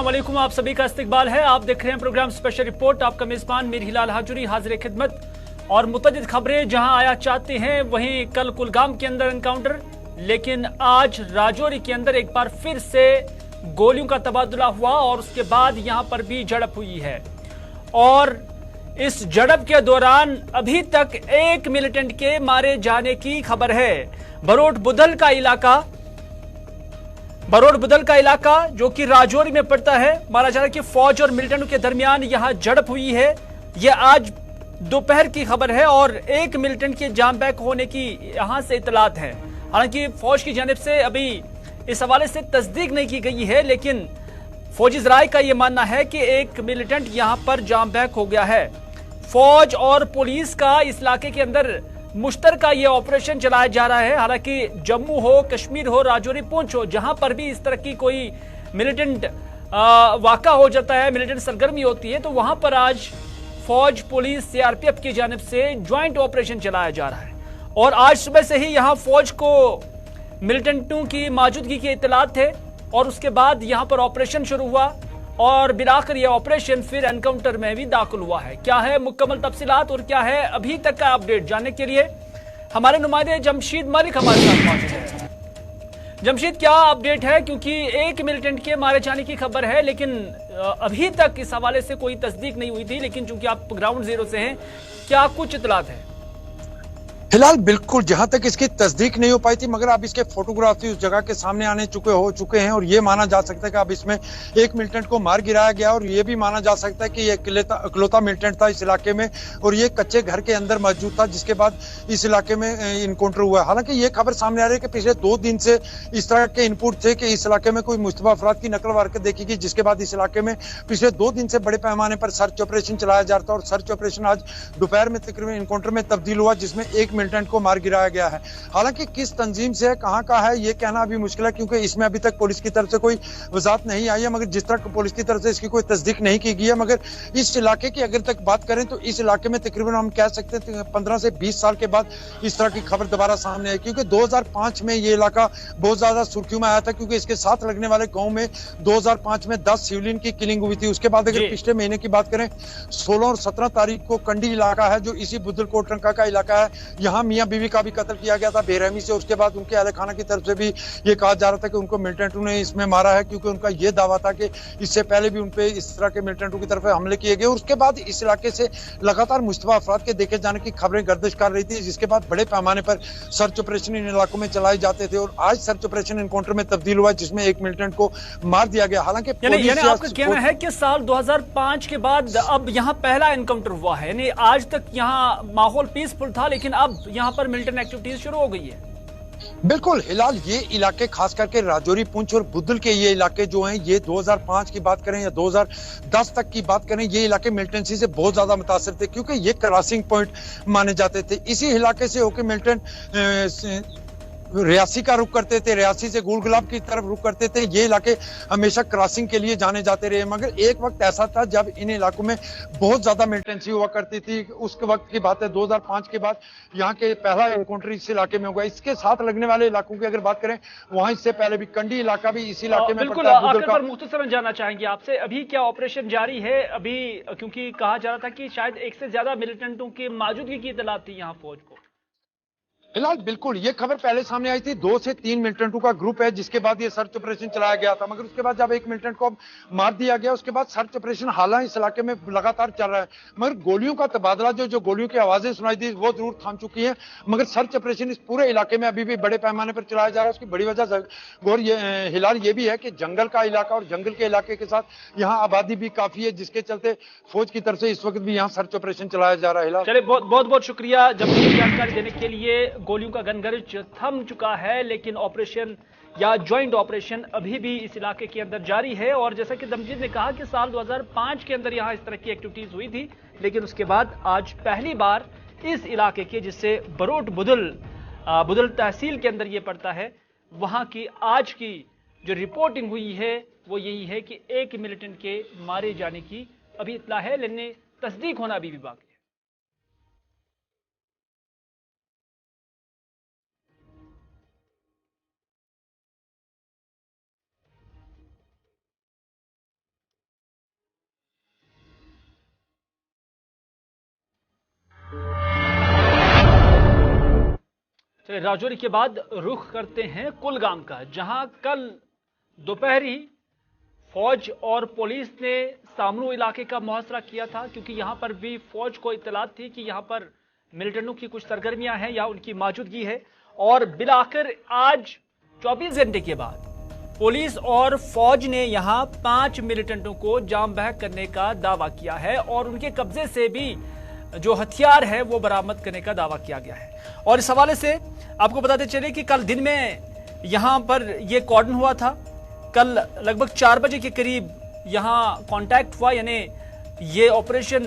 वालेकुम, आप सभी का इस्तकबाल है। आप देख रहे हैं प्रोग्राम स्पेशल रिपोर्ट। आपका मेजबान मीर हिलाल हाजुरी हाजिर खिदमत और मुतअद्दिद खबरें जहां आया चाहते हैं। वहीं कल कुलगाम के अंदर एनकाउंटर, लेकिन आज राजौरी के अंदर एक बार फिर से गोलियों का तबादला हुआ और उसके बाद यहां पर भी झड़प हुई है। और इस झड़प के दौरान अभी तक एक मिलिटेंट के मारे जाने की खबर है। बरोट बुदल का इलाका जो कि राजौरी में पड़ता है, माना जा रहा है कि फौज और मिलिटेंटों के दरमियान यहां झड़प हुई है। यह आज दोपहर की खबर है और एक मिलिटेंट के जाम बैक होने की यहां से इतलात है। हालांकि फौज की जानिब से अभी इस हवाले से तस्दीक नहीं की गई है, लेकिन फौजी जराये का यह मानना है कि एक मिलिटेंट यहां पर जाम बैक हो गया है। फौज और पुलिस का इस इलाके के अंदर मुश्तरका ये ऑपरेशन चलाया जा रहा है। हालांकि जम्मू हो, कश्मीर हो, राजौरी, पुंछ हो, जहां पर भी इस तरह की कोई मिलिटेंट वाक़ा हो जाता है, मिलिटेंट सरगर्मी होती है, तो वहां पर आज फौज, पुलिस, सीआरपीएफ की जानिब से ज्वाइंट ऑपरेशन चलाया जा रहा है। और आज सुबह से ही यहां फौज को मिलिटेंटों की मौजूदगी की इत्तलात थे और उसके बाद यहां पर ऑपरेशन शुरू हुआ और बिलाकर यह ऑपरेशन फिर एनकाउंटर में भी दाखिल हुआ है। क्या है मुकम्मल तफसीलात और क्या है अभी तक का अपडेट, जानने के लिए हमारे नुमाइंदे जमशीद मलिक हमारे साथ मौजूद है। जमशीद, क्या अपडेट है? क्योंकि एक मिलिटेंट के मारे जाने की खबर है, लेकिन अभी तक इस हवाले से कोई तस्दीक नहीं हुई थी, लेकिन चूंकि आप ग्राउंड जीरो से हैं, क्या कुछ इतलात है? फिलहाल बिल्कुल जहां तक इसकी तस्दीक नहीं हो पाई थी, मगर अब इसके फोटोग्राफी उस जगह के सामने हो चुके हैं और ये माना जा सकता है कि अब इसमें एक मिलिटेंट को मार गिराया गया और ये भी माना जा सकता है कि ये इकलौता मिलिटेंट था इस इलाके में और ये कच्चे घर के अंदर मौजूद था, जिसके बाद इस इलाके में इनकाउंटर हुआ। हालांकि ये खबर सामने आ रही है कि पिछले 2 दिन से इस तरह के इनपुट थे कि इस इलाके में कोई मुश्तबा अफराद की नकल वारकत देखी गई, जिसके बाद इस इलाके में पिछले 2 दिन से बड़े पैमाने पर सर्च ऑपरेशन चलाया जा रहा था और सर्च ऑपरेशन आज दोपहर में तकरीबन इनकाउंटर में तब्दील हुआ, जिसमें एक मिलिटेंट को मार गिराया गया है। हालांकि किस तंजीम से है, कहां का है, यह कहना अभी मुश्किल है, क्योंकि इसमें अभी तक पुलिस की तरफ से कोई वजाहत नहीं आई है। मगर जिस तरह पुलिस की तरफ से इसकी कोई तस्दीक नहीं की गई है, मगर इस इलाके की अगर तक बात करें तो इस इलाके में तकरीबन हम कह सकते हैं 15 से 20 साल के बाद इस तरह की खबर दोबारा सामने आई, क्योंकि 2005 में ये इलाका बहुत ज्यादा सुर्खियों में आया था, क्योंकि इसके साथ लगने वाले गांव में 2005 में 10 सिविलियन की किलिंग हुई थी। उसके बाद अगर पिछले महीने की बात करें, 16 और 17 तारीख को कंडी इलाका है जो इसी बुद्धल कोटरंका का इलाका है, यहाँ मियां बीवी का भी कत्ल किया गया था बेरहमी से। उसके बाद उनके अहले खाना की तरफ से भी ये कहा जा रहा था कि उनको मिलिटेंटों ने इसमें मारा है, क्योंकि उनका ये दावा था कि इससे पहले भी उनपे इस तरह के मिलिटेंटों की तरफ हमले किए गए। और उसके बाद इस इलाके से लगातार मुश्तबा अफराद के देखे जाने की खबरें गर्दिश कर रही थी, जिसके बाद बड़े पैमाने पर सर्च ऑपरेशन इन इलाकों में चलाए जाते थे और आज सर्च ऑपरेशन एनकाउंटर में तब्दील हुआ, जिसमें एक मिलिटेंट को मार दिया गया। हालांकि आपका कहना है कि साल 2005 के बाद अब यहाँ पहला एनकाउंटर हुआ है, यानी आज तक यहाँ माहौल पीसफुल था, लेकिन अब यहाँ पर मिलिटेंट एक्टिविटीज शुरू हो गई है। बिल्कुल, फिलहाल ये इलाके खास करके राजौरी, पुंछ और बुद्धल के ये इलाके जो हैं, ये 2005 की बात करें या 2010 तक की बात करें, ये इलाके मिलिटेंसी से बहुत ज्यादा मुतासर थे, क्योंकि ये क्रॉसिंग पॉइंट माने जाते थे। इसी इलाके से होकर मिलिटेंट रियासी का रुख करते थे, रियासी से गुल गुलाब की तरफ रुख करते थे। ये इलाके हमेशा क्रॉसिंग के लिए जाने जाते रहे, मगर एक वक्त ऐसा था जब इन इलाकों में बहुत ज्यादा मिलिटेंसी हुआ करती थी। उस वक्त की बात है, 2005 के बाद यहाँ के पहला एनकाउंटर इस इलाके में हुआ। इसके साथ लगने वाले इलाकों की अगर बात करें, वहां इससे पहले भी कंडी इलाका भी इसी इलाके में पड़ता है। आखिर पर मुख्तसरन जानना चाहेंगे आपसे, अभी क्या ऑपरेशन जारी है? अभी क्योंकि कहा जा रहा था कि शायद एक से ज्यादा मिलिटेंटों की मौजूदगी की इतलात थी यहाँ फौज को। फिलहाल बिल्कुल ये खबर पहले सामने आई थी, 2 से 3 मिलिटेंटों का ग्रुप है, जिसके बाद ये सर्च ऑपरेशन चलाया गया था। मगर उसके बाद जब एक मिलिटेंट को मार दिया गया, उसके बाद सर्च ऑपरेशन हालांकि इस इलाके में लगातार चल रहा है, मगर गोलियों का तबादला जो गोलियों की आवाजें सुनाई दी वो जरूर थम चुकी है। मगर सर्च ऑपरेशन इस पूरे इलाके में अभी भी बड़े पैमाने पर चलाया जा रहा है। उसकी बड़ी वजह गौर हिलाल ये भी है कि जंगल का इलाका और जंगल के इलाके के साथ यहाँ आबादी भी काफी है, जिसके चलते फौज की तरफ से इस वक्त भी यहाँ सर्च ऑपरेशन चलाया जा रहा है। चलिए, बहुत बहुत शुक्रिया जब जानकारी देने के लिए। गोलियों का गनगरज थम चुका है, लेकिन ऑपरेशन या ज्वाइंट ऑपरेशन अभी भी इस इलाके के अंदर जारी है। और जैसा कि दमजीद ने कहा कि साल 2005 के अंदर यहां इस तरह की एक्टिविटीज हुई थी, लेकिन उसके बाद आज पहली बार इस इलाके के, जिससे बरोट बुदल तहसील के अंदर यह पड़ता है, वहां की आज की जो रिपोर्टिंग हुई है वो यही है कि एक मिलिटेंट के मारे जाने की अभी इत्तला है, लेकिन तस्दीक होना अभी भी बाकी है। राजौरी के बाद रुख करते हैं कुलगाम का, जहां कल दोपहर ही फौज और पुलिस ने सामरू इलाके का मुहसरा किया था, क्योंकि यहां पर भी फौज को इत्तलात थी कि यहां पर मिलिटेंटों की कुछ सरगर्मियां हैं या उनकी मौजूदगी है। और बिलाकर आज 24 घंटे के बाद पुलिस और फौज ने यहां 5 मिलिटेंटों को जाम बहक करने का दावा किया है और उनके कब्जे से भी जो हथियार है वो बरामद करने का दावा किया गया है। और इस हवाले से आपको बताते चले कि कल दिन में यहां पर यह कॉर्डन हुआ था। कल लगभग 4 बजे के करीब यहां कांटेक्ट हुआ, यानी ये ऑपरेशन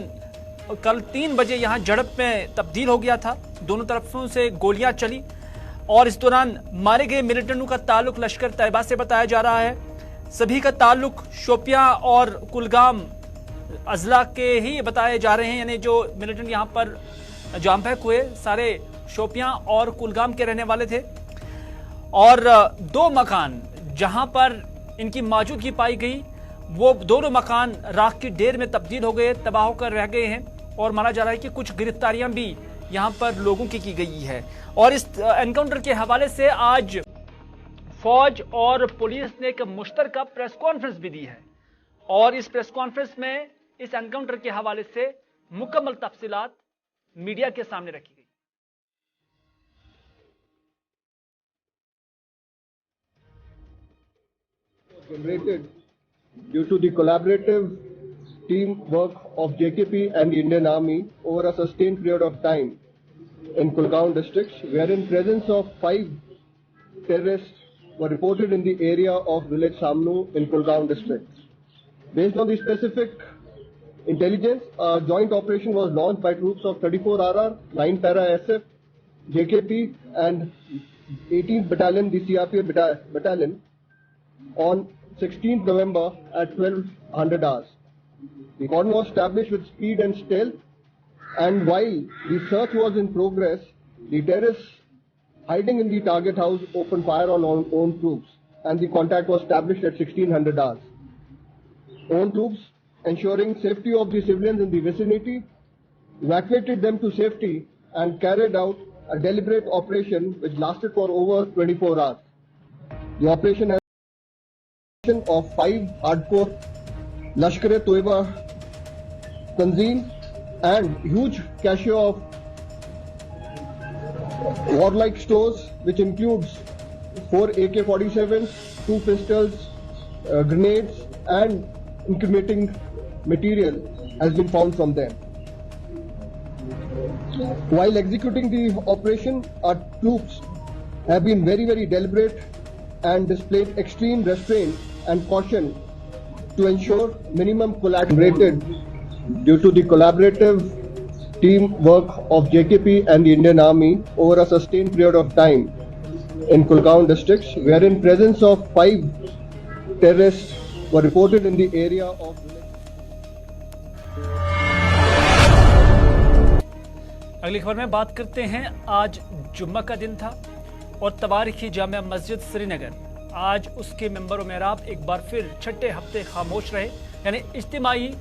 कल 3 बजे यहां झड़प में तब्दील हो गया था। दोनों तरफों से गोलियां चली और इस दौरान मारे गए मिलिटेंटों का ताल्लुक लश्कर तैयबा से बताया जा रहा है। सभी का ताल्लुक शोपियां और कुलगाम अजला के ही बताए जा रहे हैं, यानी जो मिलिटेंट यहां पर जाम बहक हुए सारे शोपियां और कुलगाम के रहने वाले थे। और 2 मकान जहां पर इनकी मौजूदगी पाई गई, वो दोनों मकान राख की ढेर में तब्दील हो गए, तबाह होकर रह गए हैं। और माना जा रहा है कि कुछ गिरफ्तारियां भी यहां पर लोगों की गई है। और इस एनकाउंटर के हवाले से आज फौज और पुलिस ने एक मुश्तरका प्रेस कॉन्फ्रेंस भी दी है और इस प्रेस कॉन्फ्रेंस में इस एनकाउंटर के हवाले से मुकम्मल तफसीलात मीडिया के सामने रखी गई। Generated due to the collaborative teamwork of JKP and the Indian Army over a sustained period of time in Kulgaon districts, wherein presence of 5 terrorists were reported in the area of village Samnu in Kulgaon district. Based on the specific intelligence, a joint operation was launched by troops of 34 RR, 9 Para SF, JKP and 18th Battalion, the CRPF Battalion, on 16th November at 1200 hours. The cordon was established with speed and stealth, and while the search was in progress, the terrorists hiding in the target house opened fire on own troops, and the contact was established at 1600 hours. Own troops, ensuring safety of the civilians in the vicinity, evacuated them to safety and carried out a deliberate operation which lasted for over 24 hours. The operation has of 5 hardcore Lashkar-e-Toiba Tanzim and huge cache of warlike stores, which includes 4 AK-47s, 2 pistols, grenades and incriminating material has been found from them. While executing the operation, our troops have been very deliberate and displayed extreme restraint and caution to ensure minimum collateral due to the collaborative teamwork of JKP and the Indian Army over a sustained period of time in Kulgaon districts, wherein presence of 5 terrorists were reported in the area of. अगली खबर में बात करते हैं। आज जुम्मा का दिन था और तबारिखी जामिया मस्जिद श्रीनगर, आज उसके मेंबर और मेहराब एक बार फिर छठे हफ्ते खामोश रहे, यानी इज्तिमाई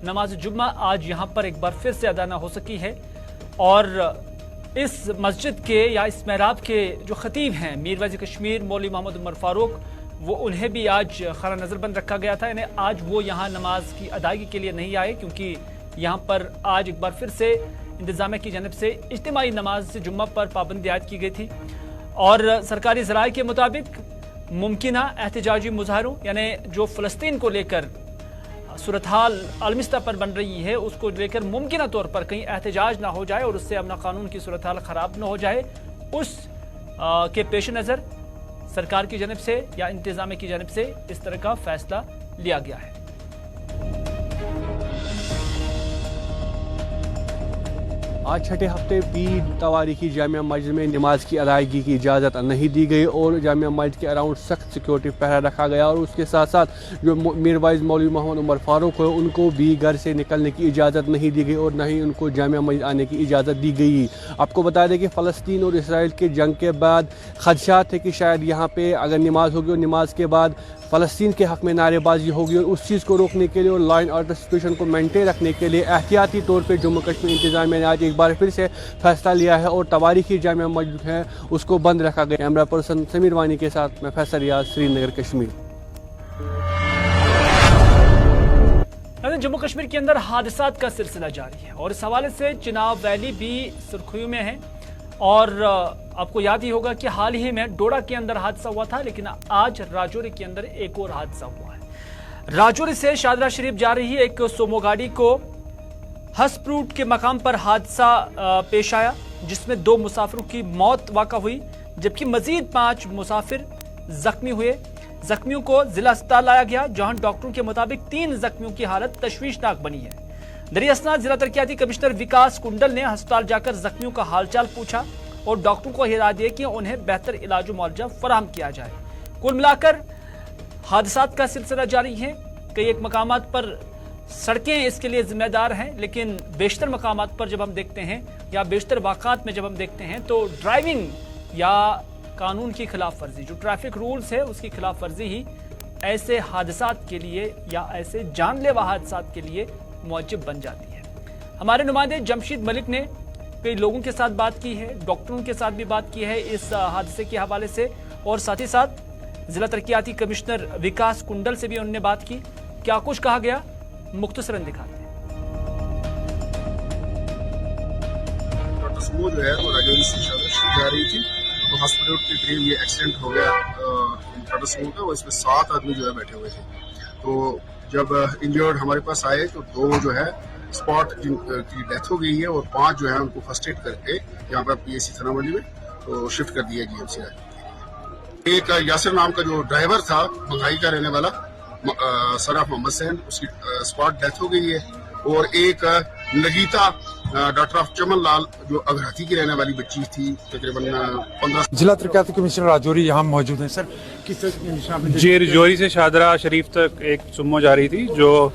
नमाज जुम्मा आज यहाँ पर एक बार फिर से अदा न हो सकी है। और इस मस्जिद के या इस मेहराब के जो खतीब हैं मीर वजीर कश्मीर मौलवी मोहम्मद उमर फारूक, वो उन्हें भी आज खाना नजरबंद रखा गया था, यानी आज वो यहाँ नमाज की अदायगी के लिए नहीं आए, क्योंकि यहाँ पर आज एक बार फिर से इंतजामिया की जानब से इज्तिमाई नमाज से जुम्मा पर पाबंदी आयद की गई थी। और सरकारी ज़राए के मुताबिक मुमकिना एहतजाजी मुजाहरों, यानी जो फ़लस्तीन को लेकर सूरत हाल आलमी सतह पर बन रही है, उसको लेकर मुमकिना तौर पर कहीं एहतजाज ना हो जाए और उससे अमन कानून की सूरत हाल ख़राब ना हो जाए, उस के पेश नज़र सरकार की जानब से या इंतजामिया की जानब से इस तरह का फैसला लिया गया है। आज छठे हफ्ते भी तवारीखी जामिया मस्जिद में नमाज की अदायगी की इजाज़त नहीं दी गई और जामिया मस्जिद के अराउंड सख्त सिक्योरिटी पहरा रखा गया और उसके साथ साथ जो मीर वाइज मौलवी मोहम्मद उमर फारूक है उनको भी घर से निकलने की इजाज़त नहीं दी गई और न ही उनको जामिया मस्जिद आने की इजाज़त दी गई। आपको बता दें कि फ़लस्तीन और इसराइल के जंग के बाद खदशात थे कि शायद यहाँ पर अगर नमाज होगी और नमाज के बाद फ़लस्तीन के हक़ में नारेबाजी होगी और उस चीज़ को रोकने के लिए और लॉ एंड ऑर्डर सिचुएशन को मेंटेन रखने के लिए एहतियाती तौर पे जम्मू कश्मीर इंतज़ामिया ने आज एक बार फिर से फैसला लिया है और तवारीखी जामिया मस्जिद है उसको बंद रखा गया। कैमरा पर्सन समीर वानी के साथ मैं फैसल रियाज, श्रीनगर, कश्मीर। जम्मू कश्मीर के अंदर हादसात का सिलसिला जारी है और इस हवाले से चिनाब वैली भी सुर्खियों में है। और आपको याद ही होगा कि हाल ही में डोडा के अंदर हादसा हुआ था, लेकिन आज राजौरी के अंदर एक और हादसा हुआ है। राजौरी से शादरा शरीफ जा रही एक सोमो गाड़ी को हसप्रूट के मकाम पर हादसा पेश आया, जिसमें 2 मुसाफिरों की मौत वाक़ा हुई, जबकि मजीद 5 मुसाफिर जख्मी हुए। जख्मियों को जिला अस्पताल लाया गया, जहां डॉक्टरों के मुताबिक 3 जख्मियों की हालत तशवीशनाक बनी है। दरियासनात जिला तरक्याती कमिश्नर विकास कुंडल ने अस्पताल जाकर जख्मियों का हालचाल पूछा और डॉक्टरों को हिदायत दी कि उन्हें बेहतर इलाज मुआवजा फराहम किया जाए। कुल मिलाकर हादसात का सिलसिला जारी है। कई एक मकामात पर सड़कें इसके लिए जिम्मेदार हैं, लेकिन बेशतर मकामात पर जब हम देखते हैं या बेशतर वाक़ात में जब हम देखते हैं तो ड्राइविंग या कानून की खिलाफ वर्जी, जो ट्रैफिक रूल्स है उसकी खिलाफ वर्जी ही ऐसे हादसात के लिए या ऐसे जानलेवा हादसात के लिए मौजब बन जाती है। हमारे नुमाइंदे जमशीद मलिक ने कई लोगों के साथ बात की है, डॉक्टरों के साथ भी बात की है इस हादसे के हवाले से, और साथ ही साथ जिला तरक्याती कमिश्नर विकास कुंडल से भी उन्होंने बात की। क्या कुछ कहा गया, मुख्तसरन दिखाते हैं। जो है वो राजौरी से जा रही थी, तो हॉस्पिटल के करीब ये एक्सीडेंट हो गया टाटा सुमो का, और इसमें 7 आदमी जो है बैठे हुए थे। तो जब इंजर्ड हमारे पास आए तो 2 जो है स्पॉट की डेथ हो गई है और 5 जो है उनको फर्स्ट एड करके यहाँ पर पीएससी थानामंडी में तो शिफ्ट कर दिया जीएमसी। एक यासिर नाम का जो ड्राइवर था, बंगाई का रहने वाला, सर ऑफ मोहम्मद सैन, उसकी स्पॉट डेथ हो गई है। और एक नगीता डॉक्टर ऑफ चमन लाल जो अगराती की रहने वाली बच्ची थी, तकरीबन 15। जिला तरक्याती कमिश्नर राजौरी यहाँ मौजूद हैं। सर, किस जी, राजौरी से शादरा शरीफ तक एक सुमो जा रही थी जो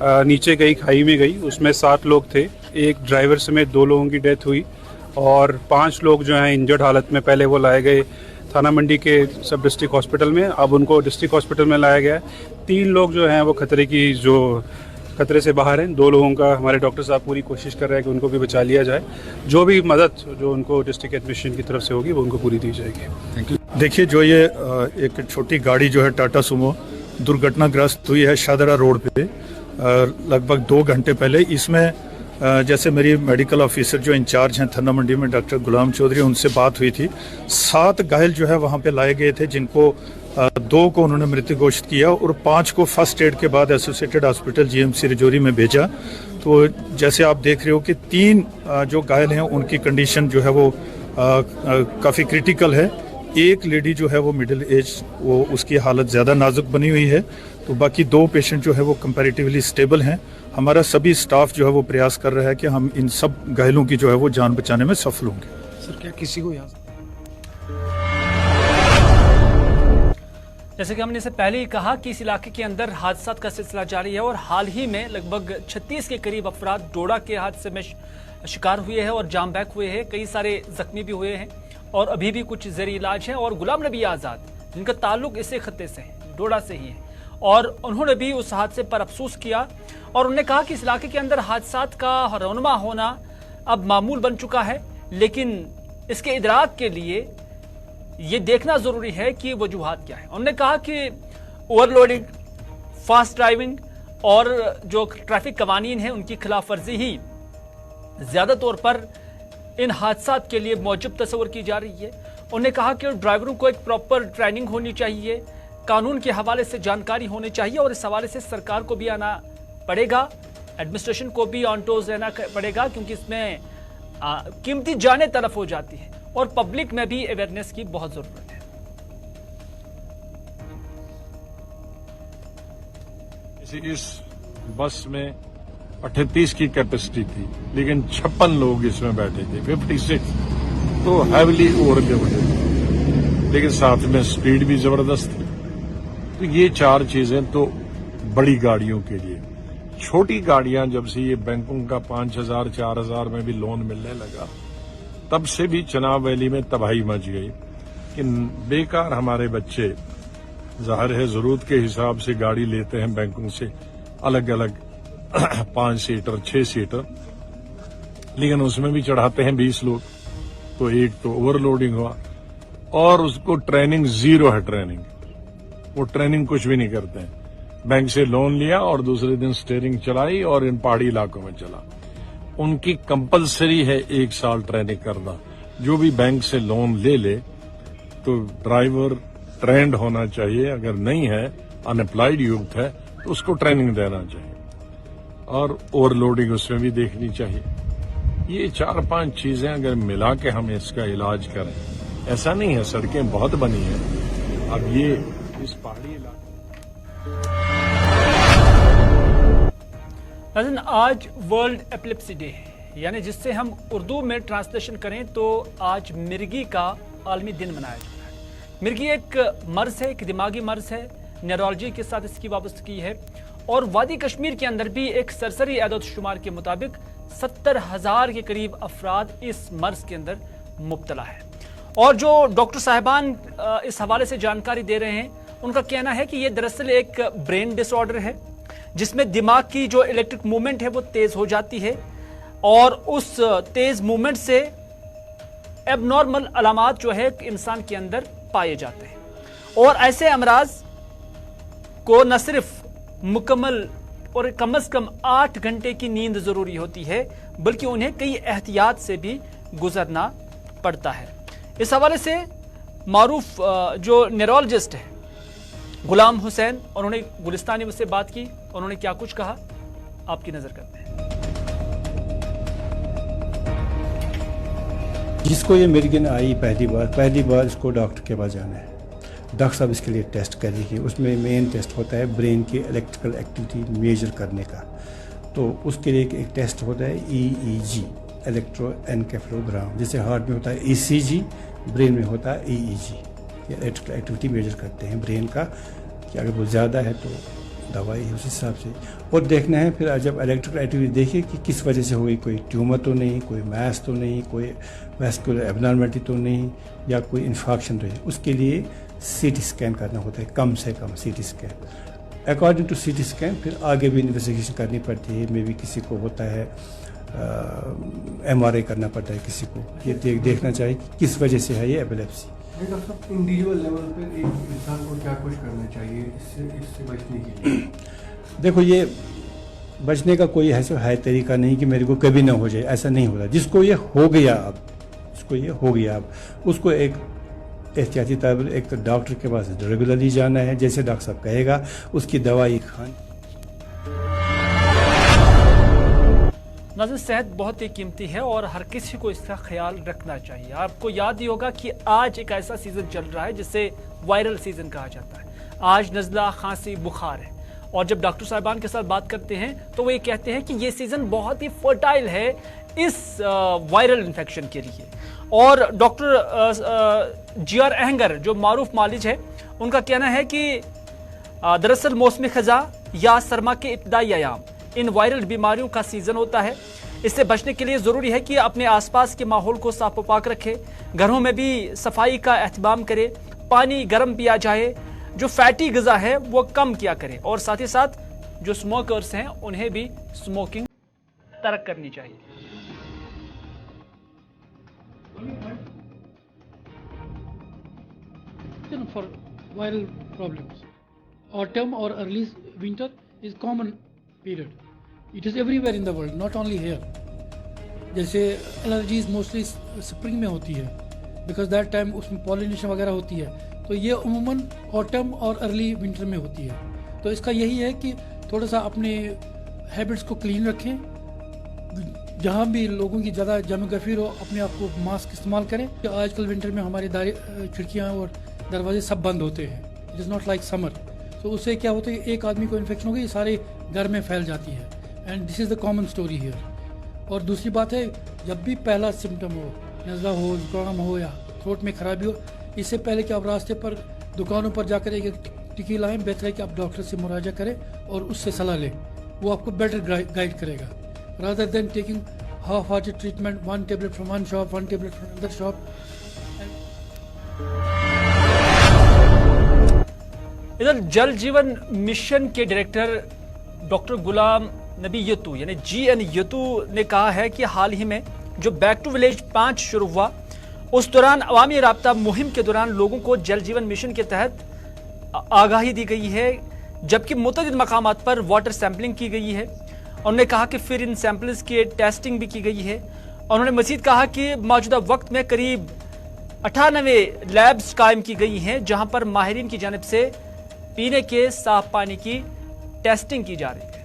नीचे गई, खाई में गई। उसमें 7 लोग थे, एक ड्राइवर समेत 2 लोगों की डेथ हुई और 5 लोग जो हैं इंजर्ड हालत में। पहले वो लाए गए थाना मंडी के सब डिस्ट्रिक्ट हॉस्पिटल में, अब उनको डिस्ट्रिक्ट हॉस्पिटल में लाया गया है। 3 लोग जो हैं वो खतरे से बाहर हैं। 2 लोगों का हमारे डॉक्टर साहब पूरी कोशिश कर रहे हैं कि उनको भी बचा लिया जाए। जो भी मदद जो उनको डिस्ट्रिक्ट एडमिनिस्ट्रेशन की तरफ से होगी वो उनको पूरी दी जाएगी। Thank you. देखिए, जो ये एक छोटी गाड़ी जो है टाटा सुमो दुर्घटनाग्रस्त हुई है शादरा रोड पे लगभग 2 घंटे पहले। इसमें जैसे मेरी मेडिकल ऑफिसर जो इंचार्ज हैं थाना मंडी में, डॉक्टर गुलाम चौधरी, उनसे बात हुई थी। 7 घायल जो है वहाँ पे लाए गए थे, जिनको 2 को उन्होंने मृत्यु घोषित किया और 5 को फर्स्ट एड के बाद एसोसिएटेड हॉस्पिटल जीएमसी राजौरी में भेजा। तो जैसे आप देख रहे हो कि 3 जो घायल हैं उनकी कंडीशन जो है वो काफ़ी क्रिटिकल है। एक लेडी जो है वो मिडिल एज, वो उसकी हालत ज़्यादा नाजुक बनी हुई है। तो बाकी 2 पेशेंट जो है वो कंपैरेटिवली स्टेबल हैं। हमारा सभी स्टाफ जो है वो प्रयास कर रहा है कि हम इन सब घायलों की जो है वो जान बचाने में सफल होंगे। सर, क्या किसी को याद, जैसे कि हमने इससे पहले ही कहा कि इस इलाके के अंदर हादसात का सिलसिला जारी है और हाल ही में लगभग 36 के करीब अफराद डोडा के हादसे में शिकार हुए हैं और जाम बैक हुए हैं। कई सारे जख्मी भी हुए हैं और अभी भी कुछ ज़ेरी इलाज हैं। और गुलाम नबी आज़ाद, जिनका ताल्लुक इसी खत्ते से है, डोडा से ही है, और उन्होंने भी उस हादसे पर अफसोस किया और उन्होंने कहा कि इस इलाके के अंदर हादसात का रौनमा होना अब मामूल बन चुका है, लेकिन इसके इदराक के लिए ये देखना जरूरी है कि वजूहात क्या है। उन्होंने कहा कि ओवरलोडिंग, फास्ट ड्राइविंग और जो ट्रैफिक कवानीन है उनकी खिलाफ वर्जी ही ज्यादा तौर पर इन हादसात के लिए मौजूद तस्वर की जा रही है। उन्होंने कहा कि ड्राइवरों को एक प्रॉपर ट्रेनिंग होनी चाहिए, कानून के हवाले से जानकारी होनी चाहिए और इस हवाले से सरकार को भी आना पड़ेगा, एडमिनिस्ट्रेशन को भी ऑन टोज रहना पड़ेगा, क्योंकि इसमें कीमती जानें तलफ हो जाती है और पब्लिक में भी अवेयरनेस की बहुत जरूरत है। इस बस में 38 की कैपेसिटी थी, लेकिन 56 लोग इसमें बैठे थे, 56, तो हैवीली ओवरलोडेड, लेकिन साथ में स्पीड भी जबरदस्त थी। तो ये 4 चीजें तो बड़ी गाड़ियों के लिए। छोटी गाड़ियां जब से ये बैंकों का 5,000 4,000 में भी लोन मिलने लगा, तब से भी चिनाब वैली में तबाही मच गई कि बेकार हमारे बच्चे जाहिर है जरूरत के हिसाब से गाड़ी लेते हैं बैंकों से, अलग अलग 5 सीटर 6 सीटर, लेकिन उसमें भी चढ़ाते हैं 20 लोग, तो एक तो ओवरलोडिंग हुआ। और उसको ट्रेनिंग जीरो है, वो ट्रेनिंग कुछ भी नहीं करते हैं। बैंक से लोन लिया और दूसरे दिन स्टीयरिंग चलाई और इन पहाड़ी इलाकों में चला। उनकी कंपलसरी है 1 साल ट्रेनिंग करना। जो भी बैंक से लोन ले तो ड्राइवर ट्रेंड होना चाहिए, अगर नहीं है अनएम्प्लॉयड यूथ है तो उसको ट्रेनिंग देना चाहिए, और ओवरलोडिंग उसमें भी देखनी चाहिए। ये 4-5 चीजें अगर मिला के हम इसका इलाज करें, ऐसा नहीं है सड़कें बहुत बनी है, अब ये इस पहाड़ी इलाके नाज़रीन, आज वर्ल्ड एपिलेप्सी डे है, यानी जिससे हम उर्दू में ट्रांसलेशन करें तो आज मिर्गी का आलमी दिन मनाया जा रहा है। मिर्गी एक मर्ज है, एक दिमागी मर्ज है, न्यूरोलॉजी के साथ इसकी वाबस्तगी है। और वादी कश्मीर के अंदर भी एक सरसरी आदत शुमार के मुताबिक 70,000 के करीब अफराद इस मर्ज के अंदर मुब्तला है। और जो डॉक्टर साहिबान इस हवाले से जानकारी दे रहे हैं, उनका कहना है कि यह दरअसल एक ब्रेन डिसऑर्डर है, जिसमें दिमाग की जो इलेक्ट्रिक मूवमेंट है वो तेज हो जाती है, और उस तेज मूवमेंट से एबनॉर्मल अलामात जो है इंसान के अंदर पाए जाते हैं। और ऐसे अमराज को न सिर्फ मुकम्मल और कम से कम 8 घंटे की नींद जरूरी होती है, बल्कि उन्हें कई एहतियात से भी गुजरना पड़ता है। इस हवाले से मारूफ जो न्यूरोलॉजिस्ट है गुलाम हुसैन, उन्होंने गुलिस्तानी से बात की, उन्होंने क्या कुछ कहा आपकी नजर करते हैं। जिसको ये मिर्गिन आई पहली बार इसको डॉक्टर के पास जाना है। डॉक्टर साहब इसके लिए टेस्ट करेगी। उसमें मेन टेस्ट होता है ब्रेन की इलेक्ट्रिकल एक्टिविटी मेजर करने का। तो उसके लिए एक टेस्ट होता है EEG, इलेक्ट्रोएन्केफेलोग्राम। जैसे हार्ट में होता है ECG, ब्रेन में होता है EEG। ये इलेक्ट्रिकल एक्टिविटी मेजर करते हैं ब्रेन का, कि अगर वो ज़्यादा है तो दवाई है उस हिसाब से। और देखना है फिर जब इलेक्ट्रिकल एक्टिविटी देखिए कि किस वजह से हुई, कोई ट्यूमर तो नहीं, कोई मैस तो नहीं, कोई वैस्कुलर एबनॉर्मलिटी तो नहीं, या कोई इन्फेक्शन तो है। उसके लिए CT स्कैन करना होता है, कम से कम CT scan. According to CT scan फिर आगे भी इन्वेस्टिगेशन करनी पड़ती है। मे भी किसी को होता है MRI करना पड़ता है किसी को, ये देखना चाहिए कि किस वजह से है ये एपिलेप्सी। डॉक्टर साहब, इंडिविजुअल लेवल पर एक इंसान को क्या कुछ करना चाहिए इससे बचने के लिए? देखो, ये बचने का कोई ऐसा है तरीका नहीं कि मेरे को कभी ना हो जाए, ऐसा नहीं होता। जिसको ये हो गया अब उसको एक एहतियाती तौर एक तो डॉक्टर के पास रेगुलरली जाना है, जैसे डॉक्टर साहब कहेगा उसकी दवाई खानी। नाज़रीन, सेहत बहुत ही कीमती है और हर किसी को इसका ख्याल रखना चाहिए। आपको याद ही होगा कि आज एक ऐसा सीजन चल रहा है जिसे वायरल सीजन कहा जाता है। आज नज़ला, खांसी, बुखार है, और जब डॉक्टर साहिबान के साथ बात करते हैं तो वो ये कहते हैं कि ये सीजन बहुत ही फर्टाइल है इस वायरल इन्फेक्शन के लिए। और डॉक्टर GR अहंगर जो मारूफ मालिज है, उनका कहना है कि दरअसल मौसमी खजा या सरमा के इब्तदाई अयाम इन वायरल बीमारियों का सीजन होता है। इससे बचने के लिए जरूरी है कि अपने आसपास के माहौल को साफ पाक रखें, घरों में भी सफाई का एहतमाम करें, पानी गर्म पिया जाए, जो फैटी ग़िज़ा है वो कम किया करें, और साथ ही साथ जो स्मोकर्स हैं उन्हें भी स्मोकिंग तर्क करनी चाहिए। For viral problems, autumn or early winter is common period. It is everywhere in the world, not only here. जैसे एलर्जीज मोस्टली स्प्रिंग में होती है, बिकॉज दैट टाइम उसमें पॉलिनेशन वगैरह होती है। तो ये उमूमन ऑटम और अर्ली विंटर में होती है। तो इसका यही है कि थोड़ा सा अपने हैबिट्स को क्लीन रखें, जहाँ भी लोगों की ज़्यादा जम गफीर हो अपने आप को मास्क इस्तेमाल करें। आजकल विंटर में हमारे खिड़कियाँ और दरवाजे सब बंद होते हैं, it is not like summer. तो उससे क्या होता है, एक आदमी को इन्फेक्शन हो गई, सारे घर में फैल जाती है, and this is the common story here. और दूसरी बात है, जब भी पहला सिम्टम हो, नज़ला हो, जुकाम हो या थ्रोट में खराबी हो, इससे पहले कि आप रास्ते पर दुकानों पर जाकर एक टिकी लाएं, बेहतर है कि आप डॉक्टर से मुराजा करें और उससे सलाह लें, वो आपको बेटर गाइड करेगा, rather than taking half hearted treatment, one tablet from one shop, one tablet from other shop. इधर जल जीवन मिशन के डायरेक्टर डॉक्टर गुलाम नबी यतू यानी GN यतू ने कहा है कि हाल ही में जो बैक टू विलेज 5 शुरू हुआ, उस दौरान अवामी राब्ता मुहिम के दौरान लोगों को जल जीवन मिशन के तहत आगाही दी गई है, जबकि मुतअद्दिद मकामात पर वाटर सैंपलिंग की गई है। उन्होंने कहा कि फिर इन सैंपल्स की टेस्टिंग भी की गई है। उन्होंने मजीद कहा कि मौजूदा वक्त में करीब 98 लैब्स कायम की गई हैं, जहां पर माहिरीन की जानिब से पीने के साफ पानी की टेस्टिंग की जा रही है।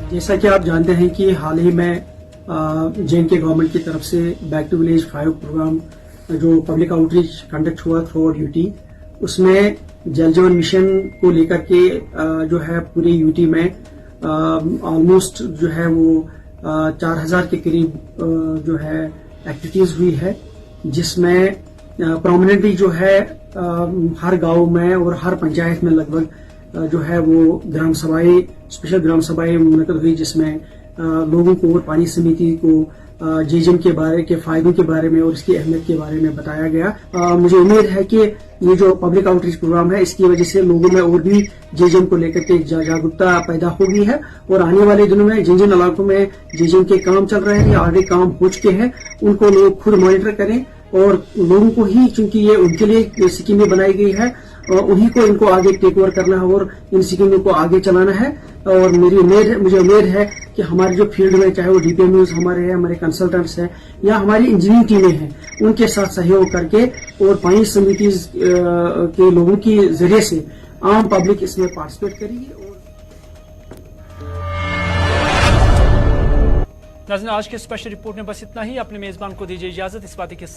जैसा कि आप जानते हैं कि हाल ही में JNK गवर्नमेंट की तरफ से बैक टू विलेज 5 प्रोग्राम जो पब्लिक आउटरीच कंडक्ट हुआ थ्रू आउट यूटी, उसमें जल जीवन मिशन को लेकर के जो है पूरे यूटी में ऑलमोस्ट जो है वो 4000 के करीब जो है एक्टिविटीज हुई है, जिसमें प्रोमिनेंटली जो है हर गांव में और हर पंचायत में लगभग जो है वो ग्राम सभाएं, स्पेशल ग्राम सभाएं मुनक़द हुई, जिसमें लोगों को और पानी समिति को जेजम के बारे के फायदों के बारे में और इसकी अहमियत के बारे में बताया गया। मुझे उम्मीद है कि ये जो पब्लिक आउटरीच प्रोग्राम है, इसकी वजह से लोगों में और भी जेजम को लेकर के जागरूकता पैदा हो गई है और आने वाले दिनों में जिन जिन इलाकों में जेजम के काम चल रहे हैं या आगे काम हो चुके हैं, उनको लोग खुद मॉनिटर करें और लोगों को ही, चूंकि ये उनके लिए स्कीमें बनाई गई है, उन्हीं को इनको आगे टेक ओवर करना है और इन स्कीमों को आगे चलाना है। और मुझे उम्मीद है कि हमारे जो फील्ड में, चाहे वो DPMOs हमारे हैं, हमारे कंसल्टेंट्स हैं या हमारी इंजीनियरिंग टीमें हैं, उनके साथ सहयोग करके और पानी समिति के लोगों के जरिए से आम पब्लिक इसमें पार्टिसिपेट करेगी। नाज़रीन, आज के स्पेशल रिपोर्ट में बस इतना ही। अपने मेजबान को दीजिए इजाजत। इस बात के